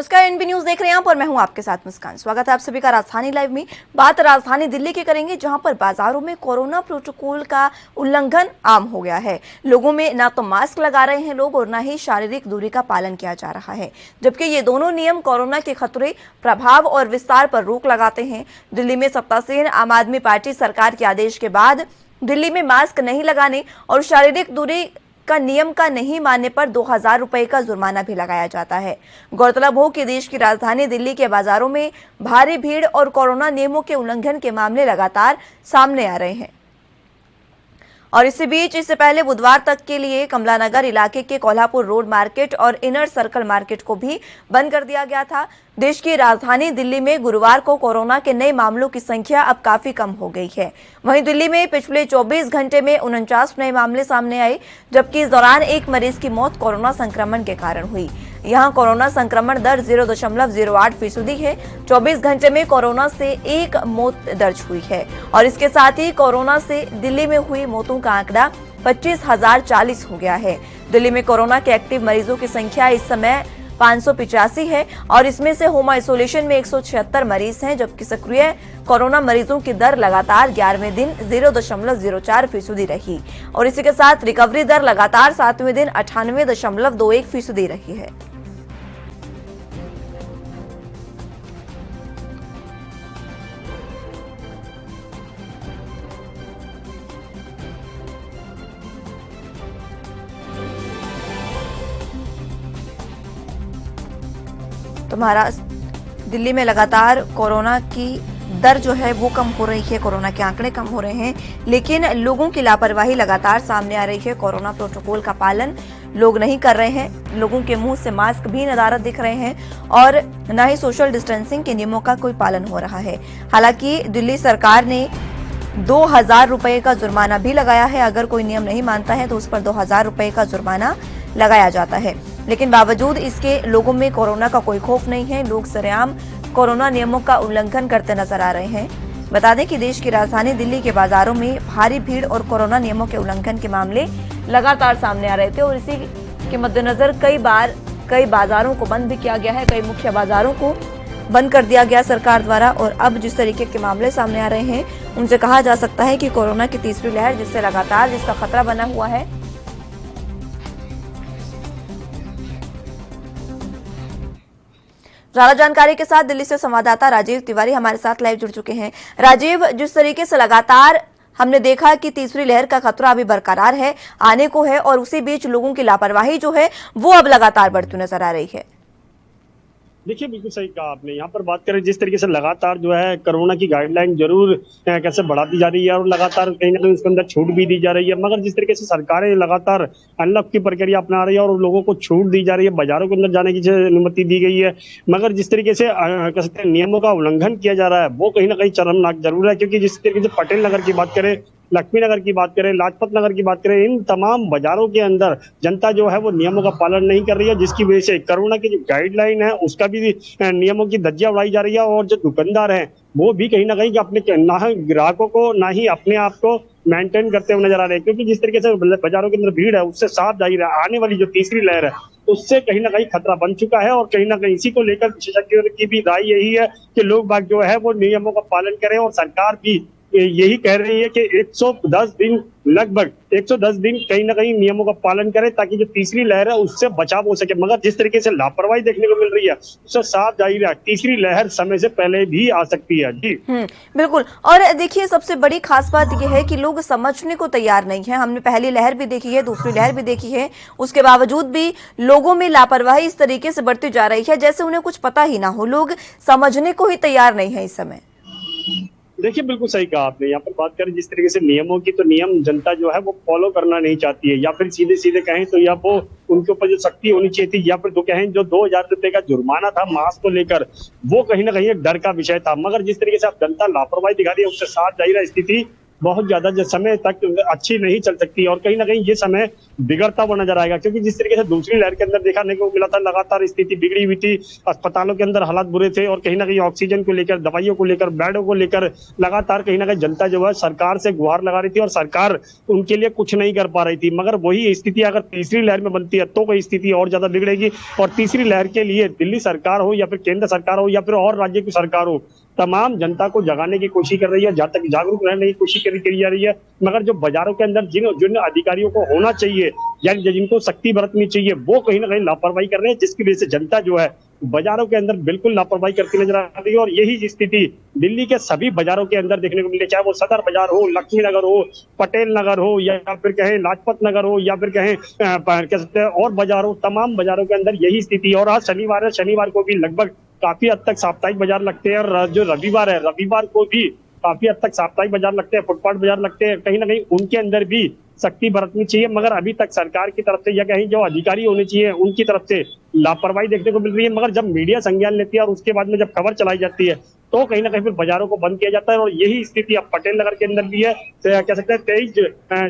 नमस्कार, NB news देख रहे हैं आप और मैं हूं आपके साथ मुस्कान। स्वागत है आप सभी का राजधानी लाइव में। बात राजधानी दिल्ली की करेंगे, जहां पर बाजारों में कोरोना प्रोटोकॉल का उल्लंघन आम हो गया है। लोगों में ना तो मास्क लगा रहे हैं लोग और ना ही शारीरिक दूरी का पालन किया जा रहा है, जबकि ये दोनों नियम कोरोना के खतरे, प्रभाव और विस्तार पर रोक लगाते हैं। दिल्ली में सत्तासीन आम आदमी पार्टी सरकार के आदेश के बाद दिल्ली में मास्क नहीं लगाने और शारीरिक दूरी का नियम का नहीं मानने पर 2000 रुपए का जुर्माना भी लगाया जाता है। गौरतलब हो कि देश की राजधानी दिल्ली के बाजारों में भारी भीड़ और कोरोना नियमों के उल्लंघन के मामले लगातार सामने आ रहे हैं। और इसी बीच इससे पहले बुधवार तक के लिए कमलानगर इलाके के कोल्हापुर रोड मार्केट और इनर सर्कल मार्केट को भी बंद कर दिया गया था। देश की राजधानी दिल्ली में गुरुवार को कोरोना के नए मामलों की संख्या अब काफी कम हो गई है। वहीं दिल्ली में पिछले 24 घंटे में 49 नए मामले सामने आए, जबकि इस दौरान एक मरीज की मौत कोरोना संक्रमण के कारण हुई। यहां कोरोना संक्रमण दर 0.08% है। 24 घंटे में कोरोना से एक मौत दर्ज हुई है और इसके साथ ही कोरोना से दिल्ली में हुई मौतों का आंकड़ा 25,040 हो गया है। दिल्ली में कोरोना के एक्टिव मरीजों की संख्या इस समय 585 है और इसमें से होम आइसोलेशन में 176 मरीज हैं, जबकि सक्रिय कोरोना मरीजों की दर लगातार 11वें दिन 0.04% रही और इसी के साथ रिकवरी दर लगातार 7वें दिन 98.21% रही है। तो महाराष्ट्र दिल्ली में लगातार कोरोना की दर जो है वो कम हो रही है, कोरोना के आंकड़े कम हो रहे हैं, लेकिन लोगों की लापरवाही लगातार सामने आ रही है। कोरोना प्रोटोकॉल का पालन लोग नहीं कर रहे हैं। लोगों के मुंह से मास्क भी नदारद दिख रहे हैं और न ही सोशल डिस्टेंसिंग के नियमों का कोई पालन हो रहा है। हालांकि दिल्ली सरकार ने 2000 रुपए का जुर्माना भी लगाया है। अगर कोई नियम नहीं मानता है तो उस पर 2000 रुपए का जुर्माना लगाया जाता है, लेकिन बावजूद इसके लोगों में कोरोना का कोई खौफ नहीं है। लोग सरेआम कोरोना नियमों का उल्लंघन करते नजर आ रहे हैं। बता दें कि देश की राजधानी दिल्ली के बाजारों में भारी भीड़ और कोरोना नियमों के उल्लंघन के मामले लगातार सामने आ रहे थे और इसी के मद्देनजर कई बाजारों को बंद भी किया गया है। कई मुख्य बाजारों को बंद कर दिया गया सरकार द्वारा और अब जिस तरीके के मामले सामने आ रहे हैं, उनसे कहा जा सकता है कि कोरोना की तीसरी लहर जिसका खतरा बना हुआ है, ज्यादा जानकारी के साथ दिल्ली से संवाददाता राजीव तिवारी हमारे साथ लाइव जुड़ चुके हैं। राजीव, जिस तरीके से लगातार हमने देखा कि तीसरी लहर का खतरा अभी बरकरार है, आने को है और उसी बीच लोगों की लापरवाही जो है वो अब लगातार बढ़ती नजर आ रही है। देखिए, बिल्कुल सही कहा आपने। यहाँ पर बात करें जिस तरीके से लगातार जो है कोरोना की गाइडलाइन जरूर कैसे बढ़ाती जा रही है और लगातार कहीं ना कहीं उसके अंदर छूट भी दी जा रही है, मगर जिस तरीके से सरकारें लगातार अनलॉक की प्रक्रिया अपना रही है और लोगों को छूट दी जा रही है, बाजारों के अंदर जाने की अनुमति दी गई है, मगर जिस तरीके से कह सकते हैं नियमों का उल्लंघन किया जा रहा है वो कहीं ना कहीं शर्मनाक जरूर है। क्योंकि जिस तरीके से पटेल नगर की बात करें, लक्ष्मी नगर की बात करें, लाजपत नगर की बात करें, इन तमाम बाजारों के अंदर जनता जो है वो नियमों का पालन नहीं कर रही है, जिसकी वजह से कोरोना की जो गाइडलाइन है उसका भी नियमों की धज्जियां उड़ाई जा रही है और जो दुकानदार हैं वो भी कहीं ना कहीं अपने ना ग्राहकों को ना ही अपने आप को मेंटेन करते हुए नजर आ रहे हैं। क्योंकि जिस तरीके से बाजारों के अंदर भीड़ है उससे साफ जाहिर है आने वाली जो तीसरी लहर है उससे कहीं ना कहीं खतरा बन चुका है और कहीं ना कहीं इसी को लेकर विशेषज्ञों की भी राय यही है कि लोग बाग जो है वो नियमों का पालन करें और सरकार भी यही कह रही है कि 110 दिन लगभग 110 दिन कहीं ना कहीं नियमों का पालन करें ताकि जो तीसरी लहर है उससे बचाव हो सके। मगर जिस तरीके से लापरवाही देखने को मिल रही है उससे साफ जाहिर है तीसरी लहर समय से पहले भी आ सकती है। जी बिल्कुल। और देखिए, सबसे बड़ी खास बात यह है कि लोग समझने को तैयार नहीं है। हमने पहली लहर भी देखी है, दूसरी लहर भी देखी है, उसके बावजूद भी लोगों में लापरवाही इस तरीके से बढ़ती जा रही है जैसे उन्हें कुछ पता ही ना हो। लोग समझने को ही तैयार नहीं है इस समय। देखिए, बिल्कुल सही कहा आपने। यहाँ पर बात करें जिस तरीके से नियमों की, तो नियम जनता जो है वो फॉलो करना नहीं चाहती है, या फिर सीधे सीधे कहें तो या वो उनके ऊपर जो सख्ती होनी चाहिए थी, या फिर तो कहें जो 2000 रुपए का जुर्माना था मास्क को लेकर वो कहीं ना कहीं एक डर का विषय था। मगर जिस तरीके से अब जनता लापरवाही दिखा रही है उससे साफ जाहिर है स्थिति बहुत ज्यादा जो समय तक अच्छी नहीं चल सकती और कहीं ना कहीं ये समय बिगड़ता हुआ नजर आएगा, क्योंकि जिस तरीके से दूसरी लहर के अंदर देखने को मिला था लगातार स्थिति बिगड़ी हुई थी, अस्पतालों के अंदर हालात बुरे थे और कहीं ना कहीं ऑक्सीजन को लेकर, दवाइयों को लेकर, बेडों को लेकर लगातार कहीं ना कहीं जनता जो है सरकार से गुहार लगा रही थी और सरकार उनके लिए कुछ नहीं कर पा रही थी। मगर वही स्थिति अगर तीसरी लहर में बनती है तो कोई स्थिति और ज्यादा बिगड़ेगी और तीसरी लहर के लिए दिल्ली सरकार हो या फिर केंद्र सरकार हो या फिर और राज्य की सरकार हो, तमाम जनता को जगाने की कोशिश कर रही है, जहां तक जागरूक रहने की कोशिश करी जा रही है। मगर जो बाजारों के अंदर जिन जिन अधिकारियों को होना चाहिए या जिनको सख्ती बरतनी चाहिए वो कहीं ना कहीं लापरवाही कर रहे हैं, जिसकी वजह से जनता जो है बाजारों के अंदर बिल्कुल लापरवाही करती नजर आ रही है। और यही स्थिति दिल्ली के सभी बाजारों के अंदर देखने को मिले, चाहे वो सदर बाजार हो, लक्ष्मी नगर हो, पटेल नगर हो या फिर कहें लाजपत नगर हो या फिर कहें कह सकते हैं और बाजार हो, तमाम बाजारों के अंदर यही स्थिति। और आज शनिवार है, शनिवार को भी लगभग काफी हद तक साप्ताहिक बाजार लगते हैं और जो रविवार है, रविवार को भी काफी हद तक साप्ताहिक बाजार लगते हैं, फुटपाथ बाजार लगते हैं। कहीं ना कहीं उनके अंदर भी सख्ती बरतनी चाहिए, मगर अभी तक सरकार की तरफ से या कहीं जो अधिकारी होने चाहिए उनकी तरफ से लापरवाही देखने को मिल रही है। मगर जब मीडिया संज्ञान लेती है और उसके बाद में जब खबर चलाई जाती है तो कहीं ना कहीं फिर बाजारों को बंद किया जाता है। और यही स्थिति अब पटेल नगर के अंदर भी है। कह सकते हैं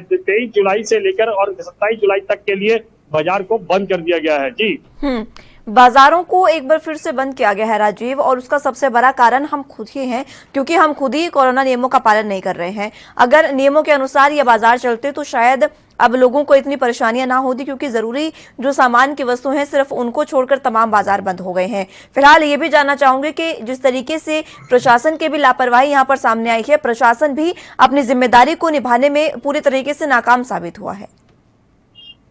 23 जुलाई से लेकर और 27 जुलाई तक के लिए बाजार को बंद कर दिया गया है। जी बाजारों को एक बार फिर से बंद किया गया है राजीव, और उसका सबसे बड़ा कारण हम खुद ही हैं, क्योंकि हम खुद ही कोरोना नियमों का पालन नहीं कर रहे हैं। अगर नियमों के अनुसार ये बाजार चलते तो शायद अब लोगों को इतनी परेशानियां ना होती, क्योंकि जरूरी जो सामान की वस्तु हैं सिर्फ उनको छोड़कर तमाम बाजार बंद हो गए हैं। फिलहाल ये भी जानना चाहूंगे कि जिस तरीके से प्रशासन की भी लापरवाही यहाँ पर सामने आई है, प्रशासन भी अपनी जिम्मेदारी को निभाने में पूरी तरीके से नाकाम साबित हुआ है।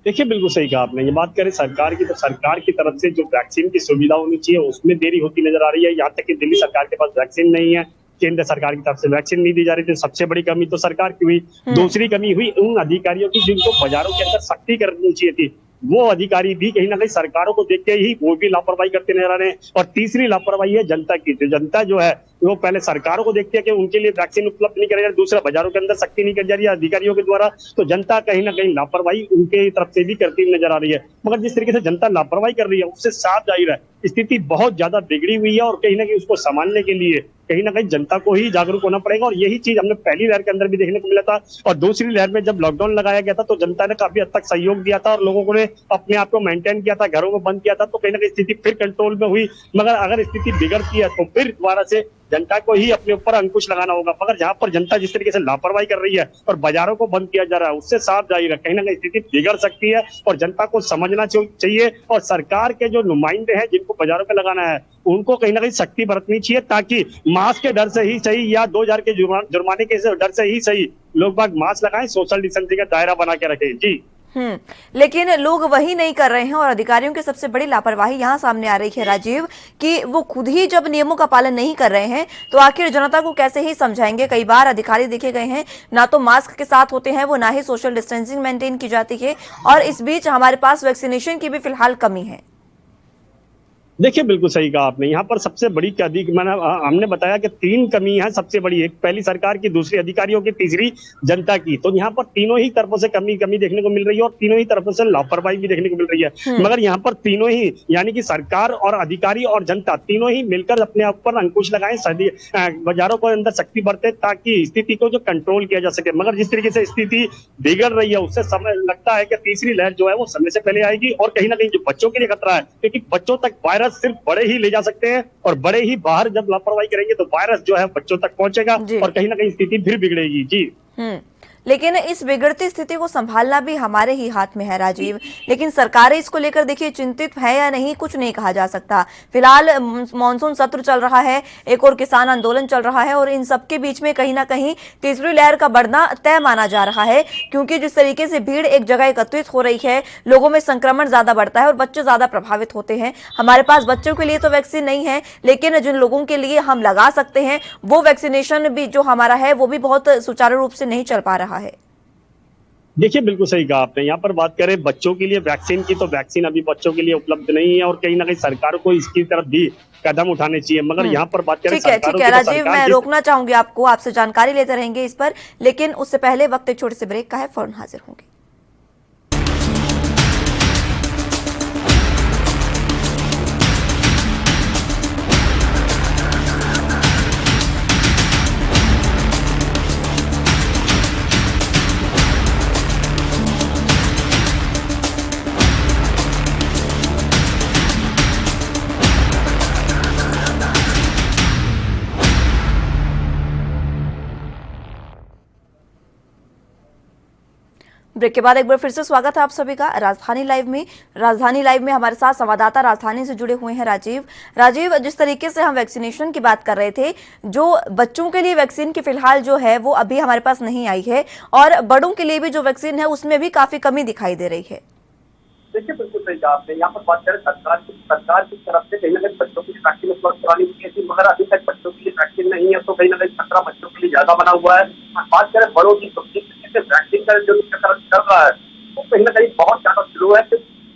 देखिए, बिल्कुल सही कहा आपने। ये बात करें सरकार की तो सरकार की तरफ से जो वैक्सीन की सुविधा होनी चाहिए उसमें देरी होती नजर आ रही है। यहाँ तक कि दिल्ली सरकार के पास वैक्सीन नहीं है, केंद्र सरकार की तरफ से वैक्सीन नहीं दी जा रही थी। सबसे बड़ी कमी तो सरकार की हुई। दूसरी कमी हुई उन अधिकारियों की जिनको बाजारों के अंदर सख्ती करनी चाहिए थी, वो अधिकारी भी कहीं ना कहीं सरकारों को देख के ही वो भी लापरवाही करते नजर आ रहे हैं। और तीसरी लापरवाही है जनता की। जो जनता जो है वो पहले सरकारों को देखती है कि उनके लिए वैक्सीन उपलब्ध नहीं कराई जा रही, दूसरा बाजारों के अंदर सख्ती नहीं की जा रही है अधिकारियों के द्वारा, तो जनता कहीं ना कहीं लापरवाही उनके तरफ से भी करती हुई नजर आ रही है। मगर जिस तरीके से जनता लापरवाही कर रही है उससे साफ जाहिर है स्थिति बहुत ज्यादा बिगड़ी हुई है और कहीं ना कहीं उसको संभालने के लिए कहीं ना कहीं जनता को ही जागरूक होना पड़ेगा। और यही चीज हमने पहली लहर के अंदर भी देखने को मिला था और दूसरी लहर में जब लॉकडाउन लगाया गया था तो जनता ने काफी हद तक सहयोग दिया था और लोगों ने अपने आप को मेंटेन किया था, घरों में बंद किया था, तो कहीं ना कहीं स्थिति फिर कंट्रोल में हुई। मगर अगर स्थिति बिगड़ती है तो फिर दोबारा से जनता को ही अपने ऊपर अंकुश लगाना होगा। मगर जहां पर जनता जिस तरीके से लापरवाही कर रही है और बाजारों को बंद किया जा रहा है उससे साफ जाहिर है कहीं ना कहीं स्थिति बिगड़ सकती है और जनता को समझना चाहिए। और सरकार के जो नुमाइंदे हैं जिनको बाजारों पे लगाना है उनको कहीं ना कहीं सख्ती बरतनी चाहिए, ताकि मास्क के डर से ही सही या 2000 के जुर्माने के डर से ही सही लोग बाग मास्क लगाएं, सोशल डिस्टेंसिंग का दायरा बना के रखें। जी लेकिन लोग वही नहीं कर रहे हैं और अधिकारियों की सबसे बड़ी लापरवाही यहां सामने आ रही है राजीव, कि वो खुद ही जब नियमों का पालन नहीं कर रहे हैं तो आखिर जनता को कैसे ही समझाएंगे। कई बार अधिकारी देखे गए हैं ना तो मास्क के साथ होते हैं वो, ना ही सोशल डिस्टेंसिंग मेंटेन की जाती है, और इस बीच हमारे पास वैक्सीनेशन की भी फिलहाल कमी है। देखिए, बिल्कुल सही कहा आपने। यहाँ पर सबसे बड़ी हमने बताया कि 3 कमी है सबसे बड़ी, एक पहली सरकार की, दूसरी अधिकारियों की, तीसरी जनता की। तो यहाँ पर तीनों ही तरफों से कमी देखने को मिल रही है और तीनों ही तरफों से लापरवाही भी देखने को मिल रही है। मगर यहाँ पर तीनों ही यानी कि सरकार और अधिकारी और जनता तीनों ही मिलकर अपने आप पर अंकुश लगाएं, बाजारों को अंदर सख्ती बरते ताकि स्थिति को जो कंट्रोल किया जा सके। मगर जिस तरीके से स्थिति बिगड़ रही है उससे समय लगता है कि तीसरी लहर जो है वो समय से पहले आएगी और कहीं ना कहीं जो बच्चों के लिए खतरा है, क्योंकि बच्चों तक वायरस सिर्फ बड़े ही ले जा सकते हैं और बड़े ही बाहर जब लापरवाही करेंगे तो वायरस जो है बच्चों तक पहुंचेगा और कहीं ना कहीं स्थिति फिर बिगड़ेगी। जी लेकिन इस बिगड़ती स्थिति को संभालना भी हमारे ही हाथ में है राजीव। लेकिन सरकारें इसको लेकर देखिए चिंतित है या नहीं, कुछ नहीं कहा जा सकता। फिलहाल मानसून सत्र चल रहा है, एक और किसान आंदोलन चल रहा है और इन सबके बीच में कहीं ना कहीं तीसरी लहर का बढ़ना तय माना जा रहा है, क्योंकि जिस तरीके से भीड़ एक जगह एकत्रित हो रही है, लोगों में संक्रमण ज्यादा बढ़ता है और बच्चे ज्यादा प्रभावित होते हैं। हमारे पास बच्चों के लिए तो वैक्सीन नहीं है, लेकिन जिन लोगों के लिए हम लगा सकते हैं वो वैक्सीनेशन भी जो हमारा है वो भी बहुत सुचारू रूप से नहीं चल पा रहा है। देखिए, बिल्कुल सही कहा आपने। यहाँ पर बात करें बच्चों के लिए वैक्सीन की, तो वैक्सीन अभी बच्चों के लिए उपलब्ध नहीं है और कहीं ना कहीं सरकार को इसकी तरफ भी कदम उठाने चाहिए। मगर यहाँ पर बात करें ठीक है राजीव, मैं रोकना चाहूंगी आपको, आपसे जानकारी लेते रहेंगे इस पर, लेकिन उससे पहले वक्त एक छोटे से ब्रेक का है, फौरन हाजिर होंगे। ब्रेक के बाद एक बार फिर से स्वागत है आप सभी का राजधानी लाइव में हमारे साथ संवाददाता राजधानी से जुड़े हुए हैं राजीव, जिस तरीके से हम वैक्सीनेशन की बात कर रहे थे, जो बच्चों के लिए वैक्सीन की फिलहाल जो है वो अभी हमारे पास नहीं आई है और बड़ों के लिए भी जो वैक्सीन है उसमें भी काफी कमी दिखाई दे रही है। देखिए, बिल्कुल सही कहा आपने। यहाँ पर बात करें सरकार की तरफ से कहीं ना कहीं बच्चों की वैक्सीन उपलब्ध करानी चाहिए थी, मगर अभी तक बच्चों के लिए वैक्सीन नहीं है, तो कहीं ना कहीं खतरा बच्चों के लिए ज्यादा बना हुआ है। और बात करें बड़ों की, तो जिस तरीके से वैक्सीन का जो टीकाकरण चल रहा है वो कहीं ना कहीं बहुत ज्यादा स्लो है।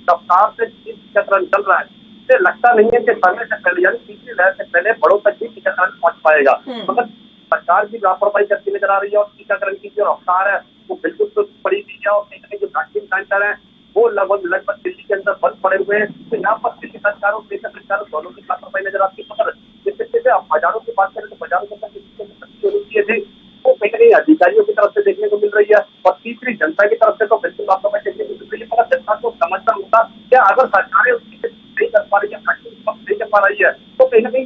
रफ्तार से टीकाकरण चल रहा है, इससे लगता नहीं है कि समय से पहले यानी तीसरी लहर से पहले बड़ों तक भी टीकाकरण पहुंच पाएगा। मगर सरकार की लापरवाही करती नजर आ रही है और टीकाकरण की जो रफ्तार है वो बिल्कुल तो पड़ी हुई है। और कहीं ना कहीं जो वैक्सीन सेंटर है वो लगभग दिल्ली के अंदर बंद पड़े हुए हैं। तो यहाँ पर दिल्ली सरकार और केंद्र सरकार दोनों की लापरवाही नजर आती है। मगर जिस तरीके से आप बाजारों की बात करें तो बाजारों के अंदर होनी चाहिए थी, वो कहीं ना कहीं अधिकारियों की तरफ से देखने को मिल रही है और तीसरी जनता की तरफ से तो बिल्कुल लापरवाही देखने को मिल रही है। मगर जनता को समझना होगा क्या अगर सरकारें उसकी नहीं कर पा रही है, नहीं कर पा रही है, तो कहीं ना कहीं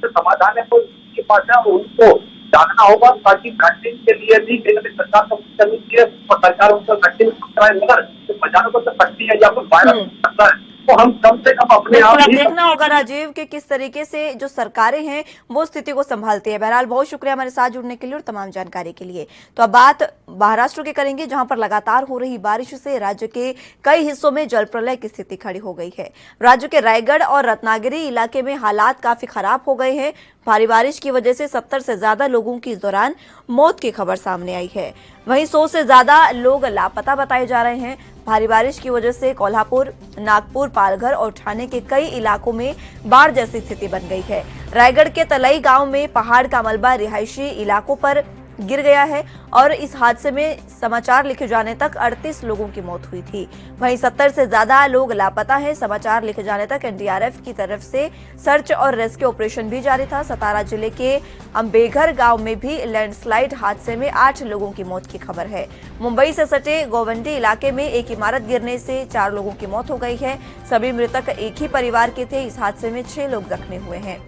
समाधान है तो उसके पास है और उनको जानना होगा, ताकि वैक्सीन के लिए भी कहीं ना कहीं सरकार को करनी चाहिए और सरकार उनको वैक्सीन कराए। मगर बाजारों को तो पट्टी है या फिर वायरस करता है, तो हम कम से कम अपने आप ही देखना होगा राजीव कि किस तरीके से जो सरकारें हैं वो स्थिति को संभालती है। बहरहाल बहुत शुक्रिया हमारे साथ जुड़ने के लिए और तमाम जानकारी के लिए। तो अब बात महाराष्ट्र की करेंगे, जहां पर लगातार हो रही बारिश से राज्य के कई हिस्सों में जल प्रलय की स्थिति खड़ी हो गई है। राज्य के रायगढ़ और रत्नागिरी इलाके में हालात काफी खराब हो गए हैं। भारी बारिश की वजह से 70 से ज्यादा लोगों की इस दौरान मौत की खबर सामने आई है। वहीं 100 से ज्यादा लोग लापता बताए जा रहे हैं। भारी बारिश की वजह से कोल्हापुर, नागपुर, पालघर और ठाणे के कई इलाकों में बाढ़ जैसी स्थिति बन गई है। रायगढ़ के तलई गांव में पहाड़ का मलबा रिहायशी इलाकों पर गिर गया है और इस हादसे में समाचार लिखे जाने तक 38 लोगों की मौत हुई थी। वहीं 70 से ज्यादा लोग लापता हैं। समाचार लिखे जाने तक एनडीआरएफ की तरफ से सर्च और रेस्क्यू ऑपरेशन भी जारी था। सतारा जिले के अंबेघर गांव में भी लैंडस्लाइड हादसे में 8 लोगों की मौत की खबर है। मुंबई से सटे गोवंडी इलाके में एक इमारत गिरने से 4 लोगों की मौत हो गई है। सभी मृतक एक ही परिवार के थे। इस हादसे में 6 लोग जख्मी हुए हैं।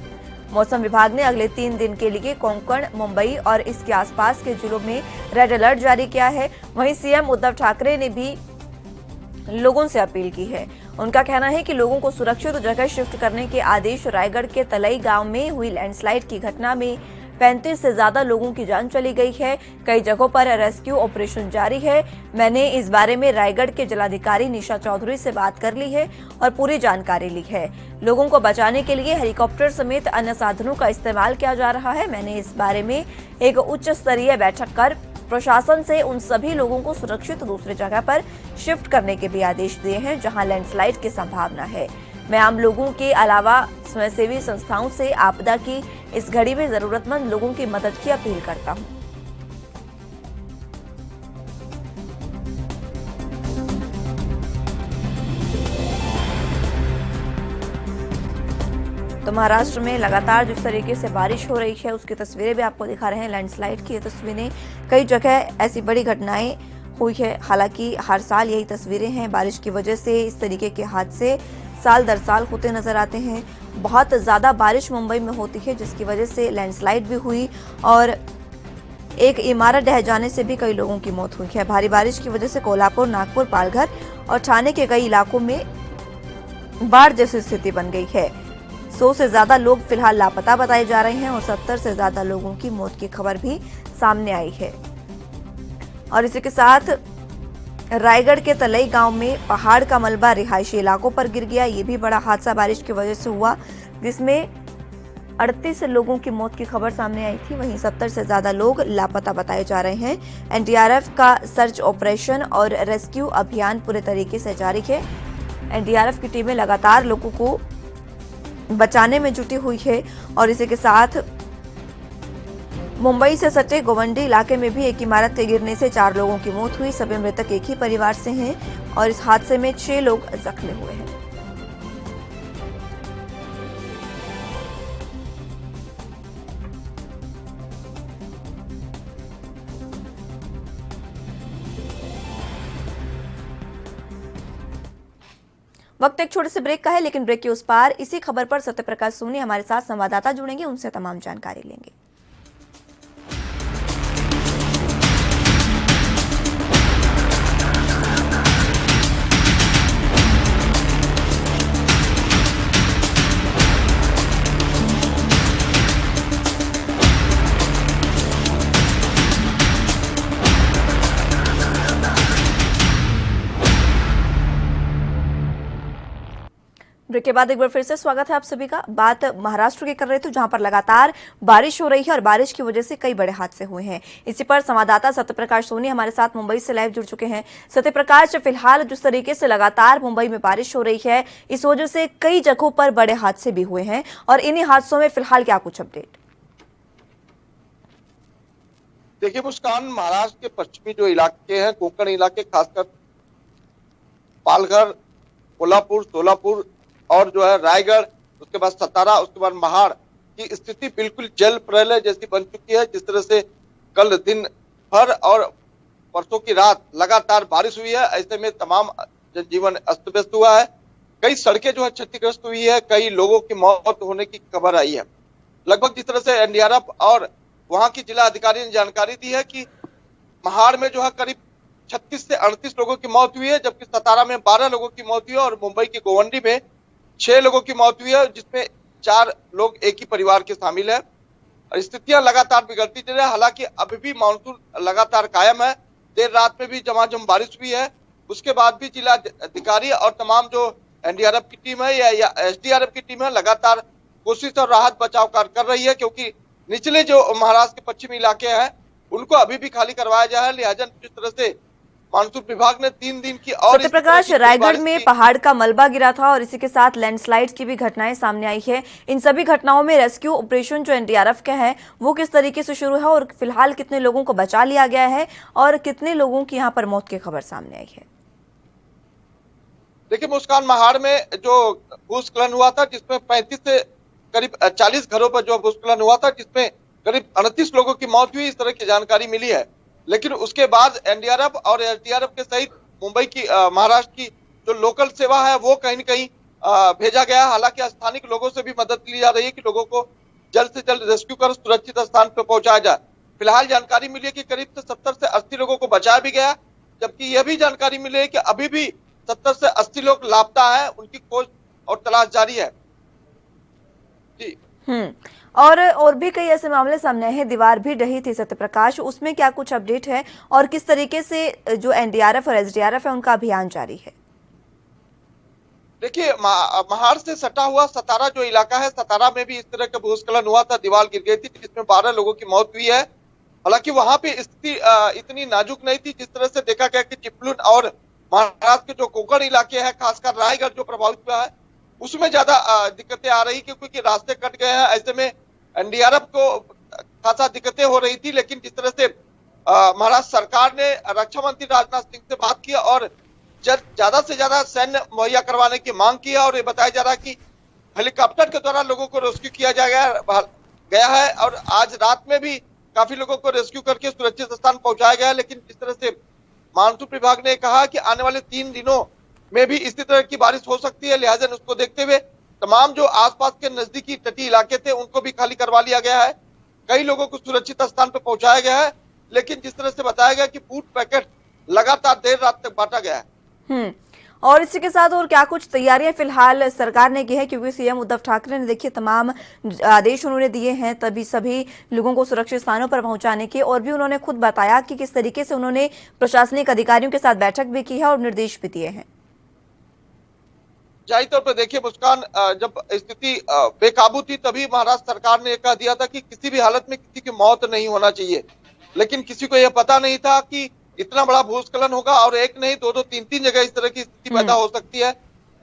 मौसम विभाग ने अगले 3 दिन के लिए कोंकण, मुंबई और इसके आसपास के जिलों में रेड अलर्ट जारी किया है। वहीं सीएम उद्धव ठाकरे ने भी लोगों से अपील की है। उनका कहना है कि लोगों को सुरक्षित जगह शिफ्ट करने के आदेश। रायगढ़ के तलई गांव में हुई लैंडस्लाइड की घटना में 35 से ज्यादा लोगों की जान चली गई है। कई जगहों पर रेस्क्यू ऑपरेशन जारी है। मैंने इस बारे में रायगढ़ के जिलाधिकारी निशा चौधरी से बात कर ली है और पूरी जानकारी ली है। लोगों को बचाने के लिए हेलीकॉप्टर समेत अन्य साधनों का इस्तेमाल किया जा रहा है। मैंने इस बारे में एक उच्च स्तरीय बैठक कर प्रशासन से उन सभी लोगों को सुरक्षित दूसरी जगह पर शिफ्ट करने के भी आदेश दिए हैं जहां लैंडस्लाइड की संभावना है। मैं आम लोगों के अलावा स्वयंसेवी संस्थाओं से आपदा की इस घड़ी में जरूरतमंद लोगों की मदद की अपील करता हूं। तो महाराष्ट्र में लगातार जिस तरीके से बारिश हो रही है उसकी तस्वीरें भी आपको दिखा रहे हैं। लैंडस्लाइड की ये तस्वीरें, कई जगह ऐसी बड़ी घटनाएं हुई है। हालांकि हर साल यही तस्वीरें हैं। बारिश की वजह से इस तरीके के हादसे साल दर साल होते नजर आते हैं। बहुत ज्यादा बारिश मुंबई में होती है जिसकी वजह से लैंडस्लाइड भी हुई और एक इमारत ढह जाने से भी कई लोगों की मौत हुई है। भारी बारिश की वजह से कोल्हापुर, नागपुर, पालघर और ठाणे के कई इलाकों में बाढ़ जैसी स्थिति बन गई है। 100 से ज्यादा लोग फिलहाल लापता बताए जा रहे हैं और 70 से ज्यादा लोगों की मौत की खबर भी सामने आई है। और इसी के साथ रायगढ़ के तलई गांव में पहाड़ का मलबा रिहायशी इलाकों पर गिर गया। ये भी बड़ा हादसा बारिश की वजह से हुआ जिसमें 38 लोगों की मौत की खबर सामने आई थी। वहीं 70 से ज्यादा लोग लापता बताए जा रहे हैं। एनडीआरएफ का सर्च ऑपरेशन और रेस्क्यू अभियान पूरे तरीके से जारी है। एनडीआरएफ की टीमें लगातार लोगों को बचाने में जुटी हुई है। और इसी के साथ मुंबई से सटे गोवंडी इलाके में भी एक इमारत के गिरने से 4 लोगों की मौत हुई। सभी मृतक एक ही परिवार से हैं और इस हादसे में 6 लोग जख्मी हुए हैं। वक्त एक छोटे से ब्रेक का है, लेकिन ब्रेक के उस पार इसी खबर पर सत्यप्रकाश सोनी हमारे साथ संवाददाता जुड़ेंगे, उनसे तमाम जानकारी लेंगे। ब्रेक के बाद एक बार फिर से स्वागत है आप सभी का। बात महाराष्ट्र की कर रहे थे, जहां पर लगातार बारिश हो रही है और बारिश की वजह से कई बड़े हादसे हुए हैं। इसी पर संवाददाता सत्यप्रकाश सोनी हमारे साथ मुंबई से लाइव जुड़ चुके हैं। सत्यप्रकाश, फिलहाल जिस तरीके से लगातार मुंबई में बारिश हो रही है, इस वजह से कई जगहों पर बड़े हादसे भी हुए हैं और इन्हीं हादसों में फिलहाल क्या कुछ अपडेट? देखिए मुस्कान, महाराष्ट्र के पश्चिमी जो इलाके हैं, कोंकण इलाके, खासकर पालघर, कोल्हापुर, सोलापुर और जो है रायगढ़, उसके बाद सतारा, उसके बाद महाड़ की स्थिति बिल्कुल जल प्रलय जैसी बन चुकी है। जिस तरह से कल दिन भर और परसों की रात लगातार बारिश हुई है, ऐसे में तमाम जनजीवन अस्त व्यस्त हुआ है। कई सड़कें जो है क्षतिग्रस्त हुई है, कई लोगों की मौत होने की खबर आई है। लगभग जिस तरह से एनडीआरएफ और वहां की जिला अधिकारी ने जानकारी दी है कि महाड़ में जो है करीब 36 से 38 लोगों की मौत हुई है, जबकि सतारा में 12 लोगों की मौत हुई है और मुंबई की गोवंडी में 6 लोगों की मौत हुई है, जिसमें 4 लोग एक ही परिवार के शामिल है। और स्थितियां लगातार बिगड़ती जा रही है। हालांकि अभी भी मानसून लगातार कायम है। देर रात में भी झमाझम बारिश हुई है, उसके बाद भी जिला अधिकारी और तमाम जो एनडीआरएफ की टीम है या एसडीआरएफ की टीम है लगातार कोशिश और राहत बचाव कार्य कर रही है, क्योंकि निचले जो महाराष्ट्र के पश्चिमी इलाके हैं उनको अभी भी खाली करवाया जाए है। लिहाजा जिस तरह से मानसून विभाग ने 3 दिन की और सत्यप्रकाश, रायगढ़ में पहाड़ का मलबा गिरा था और इसी के साथ लैंडस्लाइड्स की भी घटनाएं सामने आई है। इन सभी घटनाओं में रेस्क्यू ऑपरेशन जो एनडीआरएफ का है वो किस तरीके से शुरू है और फिलहाल कितने लोगों को बचा लिया गया है और कितने लोगों की यहाँ पर मौत की खबर सामने आई है? देखिए मुस्कान, महाड़ में जो भूस्खलन हुआ था, जिसमें 35 से करीब 40 घरों पर जो भूस्खलन हुआ था, जिसमें करीब 38 लोगों की मौत हुई, इस तरह की जानकारी मिली है। लेकिन उसके बाद एनडीआरएफ और एसडीआरएफ के सहित मुंबई की महाराष्ट्र की जो लोकल सेवा है वो कहीं न कहीं भेजा गया। हालांकि स्थानिक लोगों से भी मदद ली जा रही है कि लोगों को जल्द से जल्द रेस्क्यू कर सुरक्षित स्थान पर पहुंचाया जाए। फिलहाल जानकारी मिली है कि करीब से 70 से 80 लोगों को बचाया भी गया, जबकि यह भी जानकारी मिली है कि अभी भी 70 से 80 लोग लापता है, उनकी खोज और तलाश जारी है। जी और भी कई ऐसे मामले सामने आए हैं। दीवार भी ढही थी सत्यप्रकाश, उसमें क्या कुछ अपडेट है और किस तरीके से जो एनडीआरएफ और एसडीआरएफ है उनका अभियान जारी है? देखिए महाड़ से सटा हुआ सतारा जो इलाका है, सतारा में भी इस तरह का भूस्खलन हुआ था, दीवार गिर गई थी जिसमें 12 लोगों की मौत हुई है। हालांकि वहां पे स्थिति इतनी नाजुक नहीं थी। जिस तरह से देखा गया कि चिपलुन और महाराष्ट्र के जो कोंकण इलाके हैं, खासकर रायगढ़ जो प्रभावित हुआ है, उसमें ज्यादा दिक्कतें आ रही क्योंकि रास्ते कट गए हैं। ऐसे में एनडीआरएफ को खासा दिक्कतें हो रही थी। लेकिन जिस तरह से महाराष्ट्र सरकार ने रक्षा मंत्री राजनाथ सिंह से बात की और ज्यादा से ज्यादा सैन्य मुहैया करवाने की मांग की है और ये बताया जा रहा है कि हेलीकॉप्टर के द्वारा लोगों को रेस्क्यू किया गया है और आज रात में भी काफी लोगों को रेस्क्यू करके सुरक्षित स्थान पहुंचाया गया है। लेकिन जिस तरह से मानसून विभाग ने कहा कि आने वाले 3 दिनों में भी इसी तरह की बारिश हो सकती है, लिहाजा उसको देखते हुए तमाम जो आसपास के नजदीकी तटीय इलाके थे उनको भी खाली करवा लिया गया है। कई लोगों को सुरक्षित स्थान पर पहुंचाया गया है। लेकिन जिस तरह से बताया गया कि फूड पैकेट लगातार देर रात तक बांटा गया है। और इसी के साथ और क्या कुछ तैयारियां फिलहाल सरकार ने की है, क्योंकि सीएम उद्धव ठाकरे ने देखिए तमाम आदेश उन्होंने दिए हैं तभी सभी लोगों को सुरक्षित स्थानों पर पहुंचाने के, और भी उन्होंने खुद बताया कि किस तरीके से उन्होंने प्रशासनिक अधिकारियों के साथ बैठक भी की है और निर्देश भी दिए हैं। जाहिर तौर पर देखिए मुस्कान, जब स्थिति बेकाबू थी तभी महाराष्ट्र सरकार ने कह दिया था कि किसी भी हालत में किसी की मौत नहीं होना चाहिए। लेकिन किसी को यह पता नहीं था कि इतना बड़ा भूस्खलन होगा और एक नहीं 2-2, 3-3 जगह इस तरह की स्थिति पैदा हो सकती है।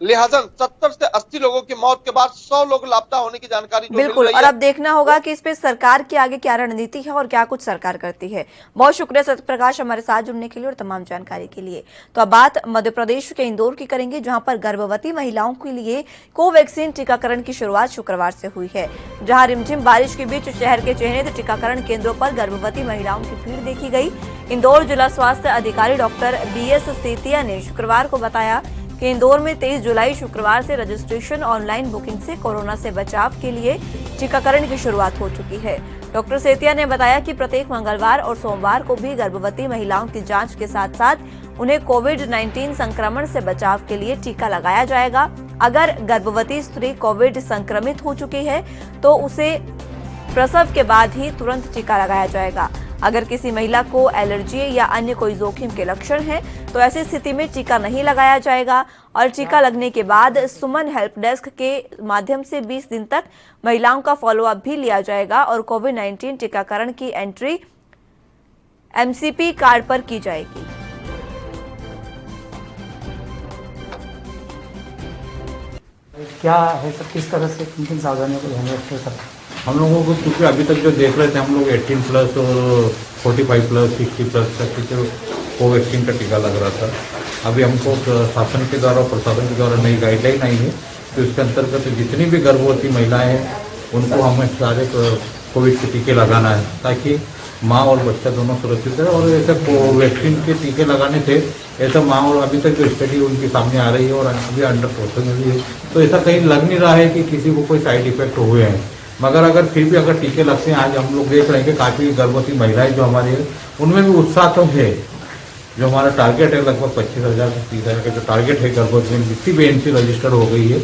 लिहाजा 70 से 80 लोगों की मौत के बाद 100 लोग लापता होने की जानकारी बिल्कुल, और अब देखना होगा कि इस पे सरकार की आगे क्या रणनीति है और क्या कुछ सरकार करती है। बहुत शुक्रिया सत्यप्रकाश हमारे साथ जुड़ने के लिए और तमाम जानकारी के लिए। तो अब बात मध्य प्रदेश के इंदौर की करेंगे, जहां पर गर्भवती महिलाओं के लिए कोवैक्सीन टीकाकरण की शुरुआत शुक्रवार से हुई है। जहां रिमझिम बारिश के बीच शहर के चयनित टीकाकरण केंद्रों पर गर्भवती महिलाओं की भीड़ देखी गई। इंदौर जिला स्वास्थ्य अधिकारी डॉक्टर BS सेतिया ने शुक्रवार को बताया कि इंदौर में 23 जुलाई शुक्रवार से रजिस्ट्रेशन ऑनलाइन बुकिंग से कोरोना से बचाव के लिए टीकाकरण की शुरुआत हो चुकी है। डॉक्टर सेतिया ने बताया कि प्रत्येक मंगलवार और सोमवार को भी गर्भवती महिलाओं की जांच के साथ साथ उन्हें कोविड-19 संक्रमण से बचाव के लिए टीका लगाया जाएगा। अगर गर्भवती स्त्री कोविड संक्रमित हो चुकी है तो उसे प्रसव के बाद ही तुरंत टीका लगाया जाएगा। अगर किसी महिला को एलर्जी या अन्य कोई जोखिम के लक्षण हैं तो ऐसी स्थिति में टीका नहीं लगाया जाएगा और टीका लगने के बाद सुमन हेल्प डेस्क के माध्यम से 20 दिन तक महिलाओं का फॉलोअप भी लिया जाएगा और कोविड-19 टीकाकरण की एंट्री एमसीपी कार्ड पर की जाएगी। क्या है सर, किस तरह से किन किन सावधानियों को ध्यान रखते हैं सर? हम लोगों को क्योंकि अभी तक जो देख रहे थे हम लोग 18 प्लस और 45 प्लस 60 प्लस तक की जो कोवैक्सीन का टीका लग रहा था। अभी हमको शासन के द्वारा और प्रशासन के द्वारा नई गाइडलाइन आई है कि उसके अंतर्गत जितनी भी गर्भवती महिलाएं हैं उनको हमें सारे कोविड के टीके लगाना है ताकि माँ और बच्चा दोनों सुरक्षित रहे। और ऐसे कोवैक्सीन के टीके लगाने से ऐसा माँ और अभी तक जो स्टडी उनके सामने आ रही है और अभी अंडर प्रोसेस में भी है, तो ऐसा कहीं लग नहीं रहा है कि किसी को कोई साइड इफेक्ट हुए हैं। मगर अगर फिर भी अगर टीके लगते हैं, आज हम लोग देख रहे हैं कि काफ़ी गर्भवती महिलाएं जो हमारी है उनमें भी उत्साह तो है। जो हमारा टारगेट है लगभग 25,000 से 30,000 का जो टारगेट है गर्भवती में जितनी भी एनसी रजिस्टर्ड हो गई है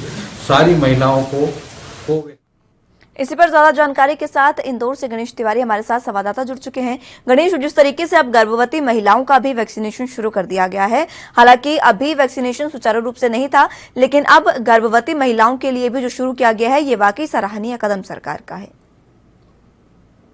सारी महिलाओं को इसी पर ज्यादा जानकारी के साथ इंदौर से गणेश तिवारी हमारे साथ संवाददाता जुड़ चुके हैं। गणेश, जिस तरीके से अब गर्भवती महिलाओं का भी वैक्सीनेशन शुरू कर दिया गया है, हालांकि अभी वैक्सीनेशन सुचारू रूप से नहीं था, लेकिन अब गर्भवती महिलाओं के लिए भी जो शुरू किया गया है ये वाकई सराहनीय कदम सरकार का है।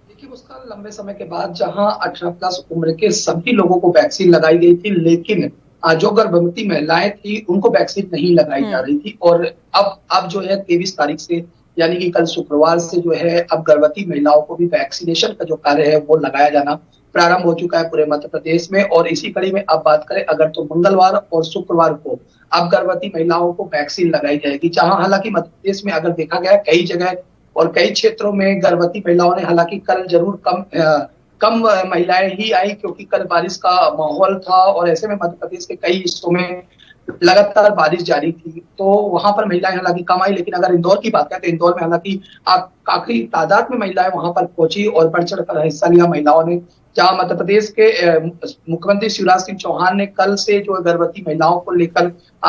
देखिए मुस्कान, लंबे समय के बाद जहां 18 प्लस उम्र के सभी लोगों को वैक्सीन लगाई गई थी, लेकिन जो गर्भवती महिलाएं थी उनको वैक्सीन नहीं लगाई जा रही थी। और अब जो है 23 तारीख से यानी कि कल शुक्रवार से जो है अब गर्भवती महिलाओं को भी वैक्सीनेशन का जो कार्य है वो लगाया जाना प्रारंभ हो चुका है पूरे मध्य प्रदेश में। और इसी कड़ी में अब बात करें अगर तो मंगलवार और शुक्रवार को अब गर्भवती महिलाओं को वैक्सीन लगाई जाएगी। जहां हालांकि मध्य प्रदेश में अगर देखा गया कई जगह और कई क्षेत्रों में गर्भवती महिलाओं ने, हालांकि कल जरूर कम महिलाएं ही आई क्योंकि कल बारिश का माहौल था और ऐसे में मध्य प्रदेश के कई हिस्सों में लगातार बारिश जारी थी, तो वहां पर महिलाएं हालांकि कम आई। लेकिन अगर इंदौर की बात करें तो इंदौर में हालांकि काफी तादाद में महिलाएं वहां पर पहुंची और बढ़ चढ़कर हिस्सा लिया महिलाओं ने। जहां मध्य प्रदेश के मुख्यमंत्री शिवराज सिंह चौहान ने कल से जो गर्भवती महिलाओं को लेकर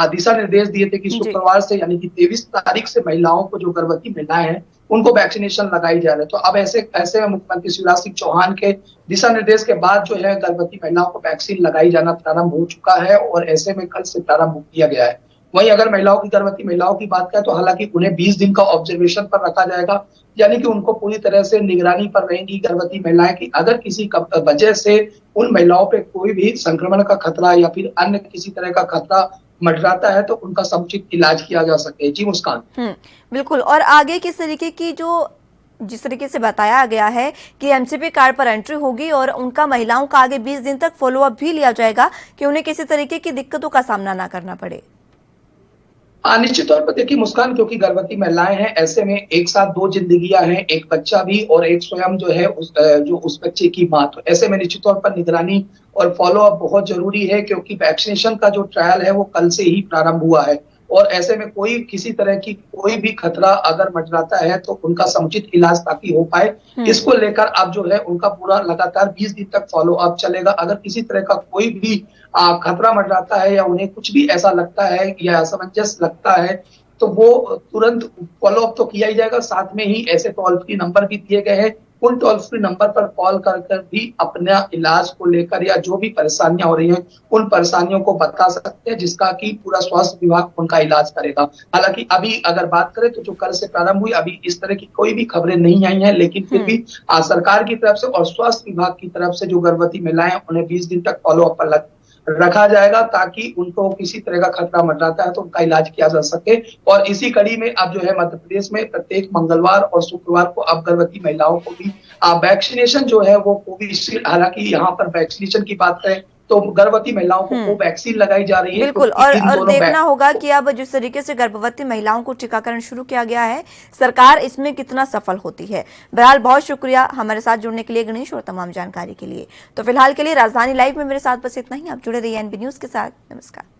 दिशा निर्देश दिए थे कि शुक्रवार से यानी कि 23 तारीख से महिलाओं को जो गर्भवती महिलाएं हैं उनको वैक्सीनेशन लगाई जा रही है। तो अब ऐसे में मुख्यमंत्री शिवराज सिंह चौहान के दिशा निर्देश के बाद जो है गर्भवती महिलाओं को वैक्सीन लगाई जाना प्रारंभ हो चुका है और ऐसे में कल से प्रारंभ किया गया है। वहीं अगर गर्भवती महिलाओं की बात करें तो हालांकि उन्हें 20 दिन का ऑब्जर्वेशन पर रखा जाएगा, यानी कि उनको पूरी तरह से निगरानी पर रहेंगी गर्भवती महिलाएं की अगर किसी वजह से उन महिलाओं पे कोई भी संक्रमण का खतरा या फिर अन्य किसी तरह का खतरा मंडराता है तो उनका समुचित इलाज किया जा सके। जी मुस्कान। बिल्कुल। और आगे किस तरीके की जिस तरीके से बताया गया है कि एमसीपी कार्ड पर एंट्री होगी और उनका महिलाओं का आगे 20 दिन तक फॉलोअप भी लिया जाएगा कि उन्हें किसी तरीके की दिक्कतों का सामना ना करना पड़े। निश्चित तौर पर देखिए मुस्कान, क्योंकि गर्भवती महिलाएं हैं ऐसे में एक साथ 2 जिंदगियां हैं, एक बच्चा भी और एक स्वयं जो है उस बच्चे की मां। तो ऐसे में निश्चित तौर पर निगरानी और फॉलोअप बहुत जरूरी है क्योंकि वैक्सीनेशन का जो ट्रायल है वो कल से ही प्रारंभ हुआ है और ऐसे में कोई किसी तरह की कोई भी खतरा अगर मंडराता है तो उनका समुचित इलाज ताकि हो पाए, इसको लेकर अब जो है उनका पूरा लगातार 20 दिन तक फॉलो अप चलेगा। अगर किसी तरह का कोई भी खतरा मंडराता है या उन्हें कुछ भी ऐसा लगता है या असमंजस लगता है तो वो तुरंत फॉलो अप तो किया ही जाएगा। साथ में ही ऐसे टोल फ्री नंबर भी दिए गए हैं, उन टोल फ्री नंबर पर कॉल कर भी अपना इलाज को लेकर या जो भी परेशानियां हो रही हैं उन परेशानियों को बता सकते हैं जिसका कि पूरा स्वास्थ्य विभाग उनका इलाज करेगा। हालांकि अभी अगर बात करें तो जो कल से प्रारंभ हुई अभी इस तरह की कोई भी खबरें नहीं आई हैं, लेकिन फिर भी सरकार की तरफ से और स्वास्थ्य विभाग की तरफ से जो गर्भवती महिलाएं उन्हें 20 दिन तक फॉलो अप पर रखा जाएगा ताकि उनको किसी तरह का खतरा मंडराता है तो उनका इलाज किया जा सके। और इसी कड़ी में अब जो है मध्य प्रदेश में प्रत्येक मंगलवार और शुक्रवार को अब गर्भवती महिलाओं को भी वैक्सीनेशन जो है वो कोविशील्ड, हालांकि यहाँ पर वैक्सीनेशन की बात करें तो गर्भवती महिलाओं को वैक्सीन लगाई जा रही है। बिल्कुल। और देखना होगा कि अब जिस तरीके से गर्भवती महिलाओं को टीकाकरण शुरू किया गया है सरकार इसमें कितना सफल होती है। बहरहाल बहुत शुक्रिया हमारे साथ जुड़ने के लिए गणेश और तमाम जानकारी के लिए। तो फिलहाल के लिए राजधानी लाइव में मेरे साथ बस इतना ही। आप जुड़े रहिए एनबी न्यूज के साथ। नमस्कार।